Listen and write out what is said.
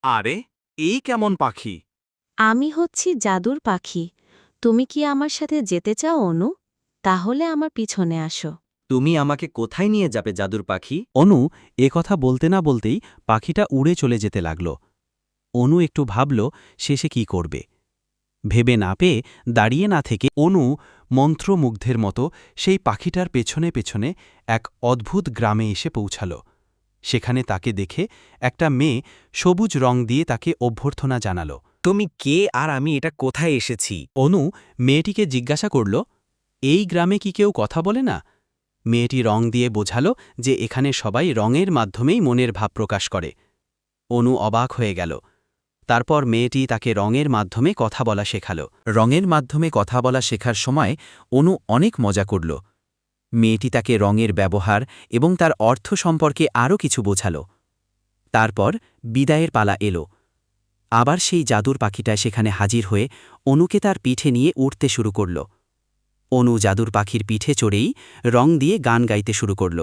আরে, এই কেমন পাখি? আমি হচ্ছি জাদুর পাখি। তুমি কি আমার সাথে যেতে চাও অনু? তাহলে আমার পিছনে আসো। তুমি আমাকে কোথায় নিয়ে যাবে জাদুর পাখি? অনু কথা বলতে না বলতেই পাখিটা উড়ে চলে যেতে লাগল। অনু একটু ভাবল শেষে কি করবে। ভেবে না পেয়ে দাঁড়িয়ে না থেকে অনু মন্ত্রমুগ্ধের মতো সেই পাখিটার পেছনে পেছনে এক অদ্ভুত গ্রামে এসে পৌঁছাল। সেখানে তাকে দেখে একটা মেয়ে সবুজ রং দিয়ে তাকে অভ্যর্থনা জানাল। তুমি কে আর আমি এটা কোথায় এসেছি? অনু মেয়েটিকে জিজ্ঞাসা করল, এই গ্রামে কি কেউ কথা বলে না? মেয়েটি রং দিয়ে বোঝাল যে এখানে সবাই রঙের মাধ্যমেই মনের ভাব প্রকাশ করে। অনু অবাক হয়ে গেল। তারপর মেয়েটি তাকে রঙের মাধ্যমে কথা বলা শেখাল। রঙের মাধ্যমে কথা বলা শেখার সময় অনু অনেক মজা করল। মেয়েটি তাকে রঙের ব্যবহার এবং তার অর্থ সম্পর্কে আরও কিছু বোঝাল। তারপর বিদায়ের পালা এলো। আবার সেই জাদুর পাখিটা সেখানে হাজির হয়ে অনুকে তার পিঠে নিয়ে উঠতে শুরু করল। অনু জাদুর পাখির পিঠে চড়েই রং দিয়ে গান গাইতে শুরু করল।